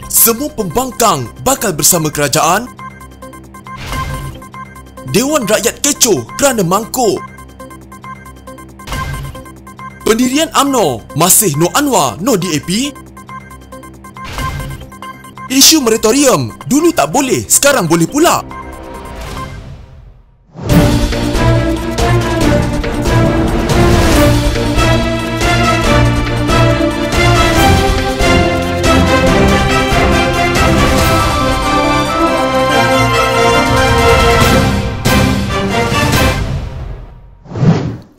Semua pembangkang bakal bersama kerajaan. Dewan Rakyat kecoh kerana mangkuk. Pendirian UMNO masih no Anwar, no DAP. Isu moratorium dulu tak boleh, sekarang boleh pula.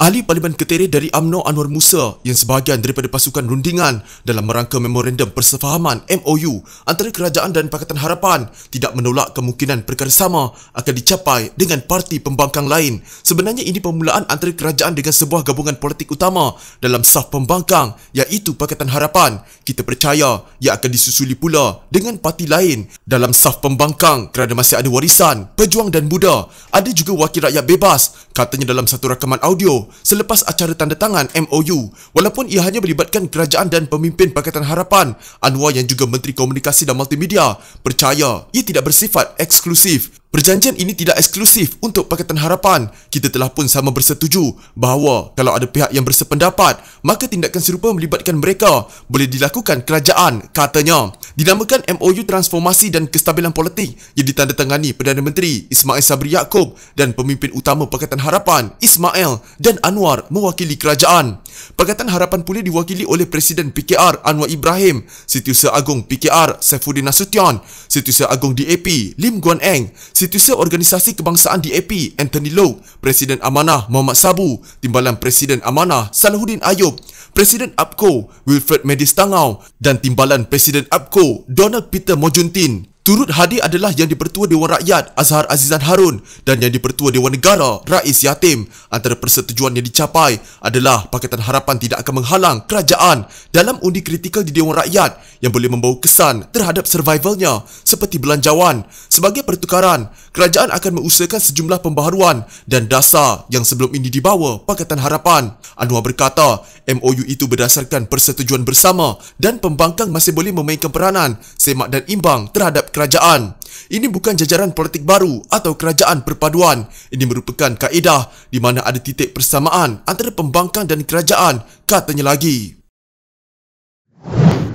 Ahli Parlimen Ketiri dari UMNO Anwar Musa yang sebahagian daripada pasukan rundingan dalam merangka Memorandum Persefahaman MOU antara kerajaan dan Pakatan Harapan tidak menolak kemungkinan perkara sama akan dicapai dengan parti pembangkang lain. Sebenarnya ini permulaan antara kerajaan dengan sebuah gabungan politik utama dalam saf pembangkang iaitu Pakatan Harapan. Kita percaya ia akan disusuli pula dengan parti lain dalam saf pembangkang kerana masih ada warisan Pejuang dan Muda. Ada juga Wakil Rakyat Bebas, katanya dalam satu rakaman audio selepas acara tanda tangan MOU. Walaupun ia hanya melibatkan kerajaan dan pemimpin Pakatan Harapan, Anwar yang juga Menteri Komunikasi dan Multimedia percaya ia tidak bersifat eksklusif. Perjanjian ini tidak eksklusif untuk Pakatan Harapan. Kita telah pun sama bersetuju bahawa kalau ada pihak yang bersependapat, maka tindakan serupa melibatkan mereka boleh dilakukan kerajaan, katanya. Dinamakan MOU Transformasi dan Kestabilan Politik yang ditandatangani Perdana Menteri Ismail Sabri Yaakob dan pemimpin utama Pakatan Harapan Ismail dan Anwar mewakili kerajaan. Pakatan Harapan pula diwakili oleh Presiden PKR Anwar Ibrahim, Setiausaha Agung PKR Saifuddin Nasution, Setiausaha Agung DAP Lim Guan Eng, Setiausaha Organisasi Kebangsaan DAP Anthony Loke, Presiden Amanah Muhammad Sabu, Timbalan Presiden Amanah Salahuddin Ayub, Presiden APCO Wilfred Medis Tangau dan Timbalan Presiden APCO Donald Peter Mojuntin. Turut hadir adalah Yang di-Pertua Dewan Rakyat Azhar Azizan Harun dan Yang di-Pertua Dewan Negara Rais Yatim. Antara persetujuan yang dicapai adalah Pakatan Harapan tidak akan menghalang kerajaan dalam undi kritikal di Dewan Rakyat yang boleh membawa kesan terhadap survivalnya seperti belanjawan. Sebagai pertukaran, kerajaan akan mengusahakan sejumlah pembaharuan dan dasar yang sebelum ini dibawa Pakatan Harapan. Anwar berkata, MOU itu berdasarkan persetujuan bersama dan pembangkang masih boleh memainkan peranan semak dan imbang terhadap kerajaan. Ini bukan jajaran politik baru atau kerajaan perpaduan. Ini merupakan kaedah di mana ada titik persamaan antara pembangkang dan kerajaan, katanya lagi.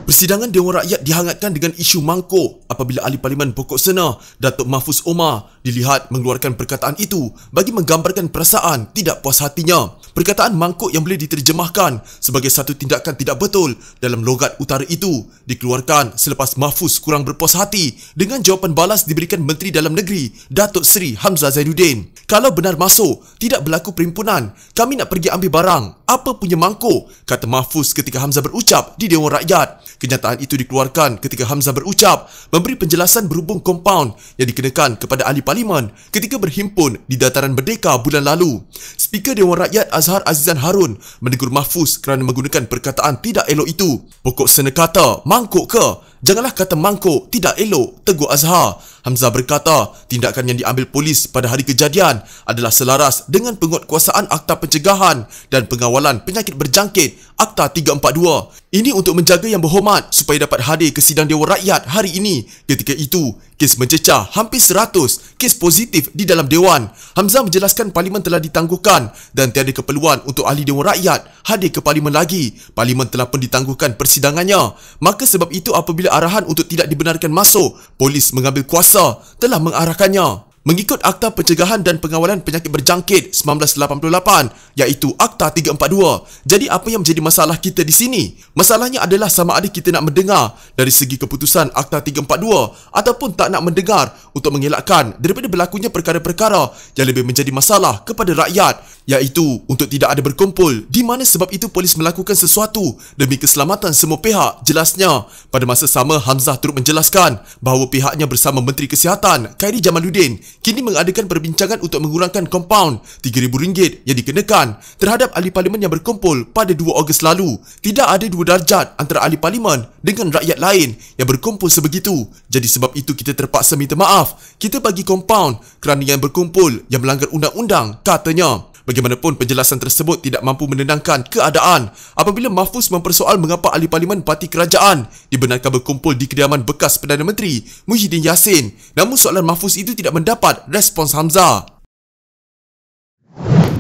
Persidangan Dewan Rakyat dihangatkan dengan isu mangkuk apabila Ahli Parlimen Pokok Sena Datuk Mahfuz Omar dilihat mengeluarkan perkataan itu bagi menggambarkan perasaan tidak puas hatinya. Perkataan mangkuk yang boleh diterjemahkan sebagai satu tindakan tidak betul dalam logat utara itu dikeluarkan selepas Mahfuz kurang berpuas hati dengan jawapan balas diberikan Menteri Dalam Negeri Datuk Seri Hamzah Zainuddin. Kalau benar masuk, tidak berlaku perimpunan, kami nak pergi ambil barang. Apa punya mangkuk? Kata Mahfuz ketika Hamzah berucap di Dewan Rakyat. Kenyataan itu dikeluarkan ketika Hamzah berucap memberi penjelasan berhubung kompaun yang dikenakan kepada ahli parlimen ketika berhimpun di Dataran Merdeka bulan lalu. Speaker Dewan Rakyat Azhar Azizan Harun menegur Mahfuz kerana menggunakan perkataan tidak elok itu. Pokok Sena kata, mangkuk ke? Janganlah kata mangkuk, tidak elok, tegur Azhar. Hamzah berkata, tindakan yang diambil polis pada hari kejadian adalah selaras dengan penguatkuasaan Akta Pencegahan dan Pengawalan Penyakit Berjangkit Akta 342. Ini untuk menjaga Yang Berhormat supaya dapat hadir ke sidang Dewan Rakyat hari ini. Ketika itu, kes mencecah hampir 100 kes positif di dalam Dewan. Hamzah menjelaskan Parlimen telah ditangguhkan dan tiada keperluan untuk ahli Dewan Rakyat hadir ke Parlimen lagi. Parlimen telah pun ditangguhkan persidangannya. Maka sebab itu apabila arahan untuk tidak dibenarkan masuk, polis mengambil kuasa telah mengarahkannya. Mengikut Akta Pencegahan dan Pengawalan Penyakit Berjangkit 1988 iaitu Akta 342. Jadi apa yang menjadi masalah kita di sini? Masalahnya adalah sama ada kita nak mendengar dari segi keputusan Akta 342 ataupun tak nak mendengar untuk mengelakkan daripada berlakunya perkara-perkara yang lebih menjadi masalah kepada rakyat, iaitu untuk tidak ada berkumpul, di mana sebab itu polis melakukan sesuatu demi keselamatan semua pihak, jelasnya. Pada masa sama, Hamzah turut menjelaskan bahawa pihaknya bersama Menteri Kesihatan Khairi Jamaluddin kini mengadakan perbincangan untuk mengurangkan kompaun RM3,000 yang dikenakan terhadap ahli parlimen yang berkumpul pada 2 Ogos lalu. Tidak ada dua darjat antara ahli parlimen dengan rakyat lain yang berkumpul sebegitu. Jadi sebab itu kita terpaksa minta maaf. Kita bagi kompaun kerana yang berkumpul yang melanggar undang-undang, katanya. Bagaimanapun, penjelasan tersebut tidak mampu menenangkan keadaan apabila Mahfuz mempersoal mengapa ahli parlimen parti kerajaan dibenarkan berkumpul di kediaman bekas Perdana Menteri Muhyiddin Yassin. Namun soalan Mahfuz itu tidak mendapat respons Hamzah.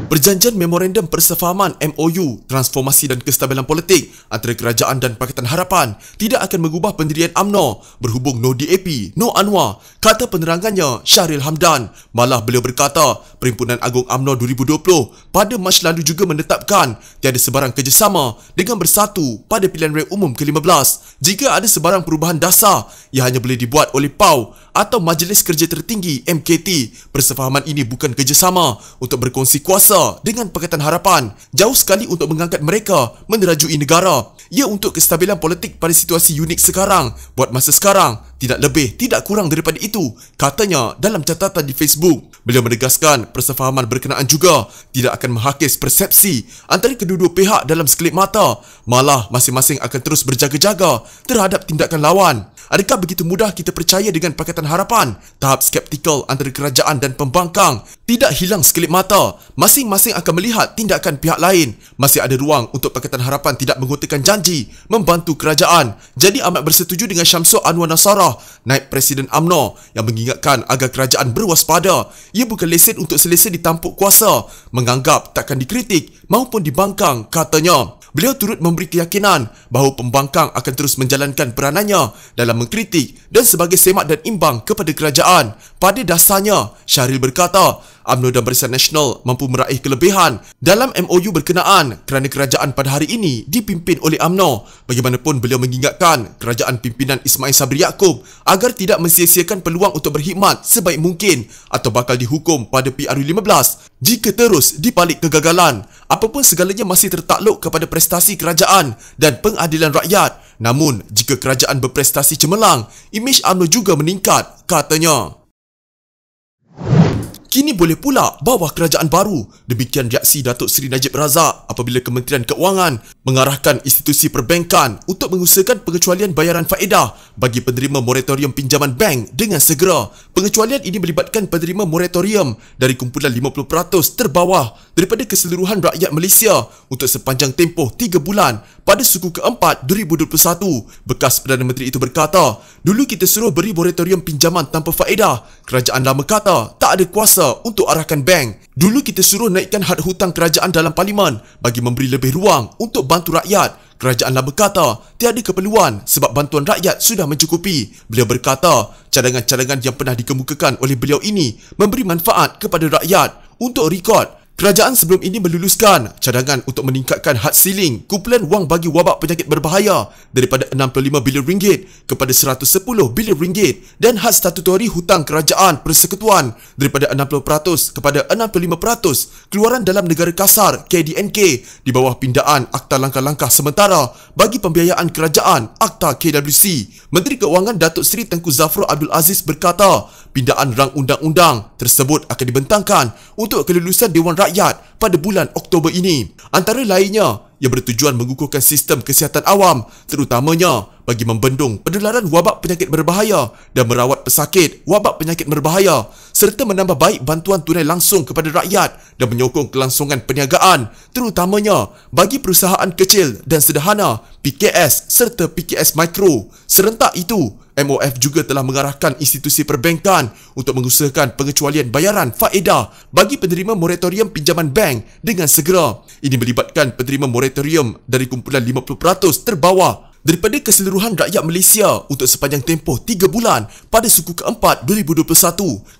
Perjanjian Memorandum Persefahaman MOU Transformasi dan Kestabilan Politik antara Kerajaan dan Pakatan Harapan tidak akan mengubah pendirian UMNO berhubung no DAP, no Anwar, kata penerangannya Syahril Hamdan. Malah beliau berkata, Perhimpunan Agung UMNO 2020 pada Mac lalu juga menetapkan tiada sebarang kerjasama dengan Bersatu pada pilihan raya umum ke-15. Jika ada sebarang perubahan dasar, ia hanya boleh dibuat oleh PAU atau Majlis Kerja Tertinggi MKT. Persefahaman ini bukan kerjasama untuk berkongsi kuasa dengan Pakatan Harapan. Jauh sekali untuk mengangkat mereka menerajui negara. Ia untuk kestabilan politik pada situasi unik sekarang, buat masa sekarang, tidak lebih, tidak kurang daripada itu, katanya dalam catatan di Facebook. Beliau menegaskan persefahaman berkenaan juga tidak akan menghakis persepsi antara kedua-dua pihak dalam sekelip mata. Malah masing-masing akan terus berjaga-jaga terhadap tindakan lawan. Adakah begitu mudah kita percaya dengan Pakatan Harapan? Tahap skeptikal antara kerajaan dan pembangkang tidak hilang sekelip mata. Masing-masing akan melihat tindakan pihak lain. Masih ada ruang untuk Pakatan Harapan tidak mengutarakan janji membantu kerajaan. Jadi amat bersetuju dengan Syamsul Anwar Nasarah, Naib Presiden UMNO, yang mengingatkan agar kerajaan berwaspada. Ia bukan lesen untuk selesa ditampuk kuasa, menganggap takkan dikritik maupun dibangkang, katanya. Beliau turut memberi keyakinan bahawa pembangkang akan terus menjalankan peranannya dalam mengkritik dan sebagai semak dan imbang kepada kerajaan. Pada dasarnya, Syahril berkata, UMNO dan Barisan Nasional mampu meraih kelebihan dalam MOU berkenaan kerana kerajaan pada hari ini dipimpin oleh UMNO. Bagaimanapun, beliau mengingatkan kerajaan pimpinan Ismail Sabri Yaakob agar tidak mensia-siakan peluang untuk berkhidmat sebaik mungkin atau bakal dihukum pada PRU15 jika terus di balik kegagalan. Apapun segalanya masih tertakluk kepada prestasi kerajaan dan pengadilan rakyat. Namun, jika kerajaan berprestasi cemerlang, imej UMNO juga meningkat, katanya. Kini boleh pula bawah kerajaan baru. Demikian reaksi Datuk Seri Najib Razak apabila Kementerian Keuangan mengarahkan institusi perbankan untuk mengusahakan pengecualian bayaran faedah bagi penerima moratorium pinjaman bank dengan segera. Pengecualian ini melibatkan penerima moratorium dari kumpulan 50% terbawah daripada keseluruhan rakyat Malaysia untuk sepanjang tempoh 3 bulan pada suku keempat 2021. Bekas Perdana Menteri itu berkata, dulu kita suruh beri moratorium pinjaman tanpa faedah. Kerajaan lama kata tak ada kuasa untuk arahkan bank. Dulu kita suruh naikkan had hutang kerajaan dalam parlimen bagi memberi lebih ruang untuk bantu rakyat. Kerajaan lama kata tiada keperluan sebab bantuan rakyat sudah mencukupi. Beliau berkata cadangan-cadangan yang pernah dikemukakan oleh beliau ini memberi manfaat kepada rakyat. Untuk rekod, kerajaan sebelum ini meluluskan cadangan untuk meningkatkan had ceiling kumpulan wang bagi wabak penyakit berbahaya daripada RM65 bilion kepada RM110 bilion dan had statutori hutang kerajaan persekutuan daripada 60% kepada 65% keluaran dalam negara kasar KDNK di bawah pindaan Akta Langkah-Langkah Sementara bagi Pembiayaan Kerajaan Akta KWC. Menteri Keuangan Datuk Seri Tengku Zafrul Abdul Aziz berkata, pindaan rang undang-undang tersebut akan dibentangkan untuk kelulusan Dewan Rakyat pada bulan Oktober ini. Antara lainnya, ia bertujuan mengukuhkan sistem kesihatan awam, terutamanya bagi membendung penularan wabak penyakit berbahaya dan merawat pesakit wabak penyakit berbahaya, serta menambah baik bantuan tunai langsung kepada rakyat dan menyokong kelangsungan perniagaan, terutamanya bagi perusahaan kecil dan sederhana, PKS serta PKS Mikro. Serentak itu, MOF juga telah mengarahkan institusi perbankan untuk mengusahakan pengecualian bayaran faedah bagi penerima moratorium pinjaman bank dengan segera. Ini melibatkan penerima moratorium dari kumpulan 50% terbawah daripada keseluruhan rakyat Malaysia untuk sepanjang tempoh 3 bulan pada suku keempat 2021.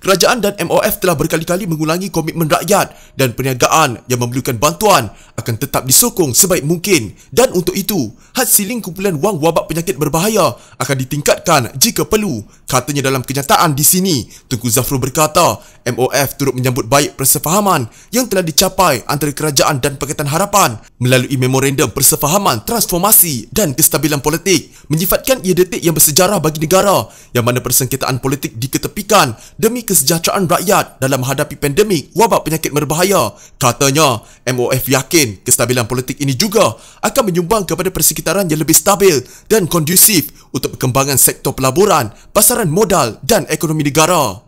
Kerajaan dan MOF telah berkali-kali mengulangi komitmen rakyat dan perniagaan yang memerlukan bantuan akan tetap disokong sebaik mungkin, dan untuk itu had ceiling kumpulan wang wabak penyakit berbahaya akan ditingkatkan jika perlu, Katanya dalam kenyataan di sini, Tunku Zafrul berkata, MOF turut menyambut baik persefahaman yang telah dicapai antara kerajaan dan Pakatan Harapan melalui Memorandum Persefahaman Transformasi dan Kestabilan Politik, menyifatkan ia detik yang bersejarah bagi negara yang mana persengketaan politik diketepikan demi kesejahteraan rakyat dalam menghadapi pandemik wabak penyakit berbahaya. Katanya, MOF yakin kestabilan politik ini juga akan menyumbang kepada persekitaran yang lebih stabil dan kondusif untuk perkembangan sektor pelaburan, pasaran modal dan ekonomi negara.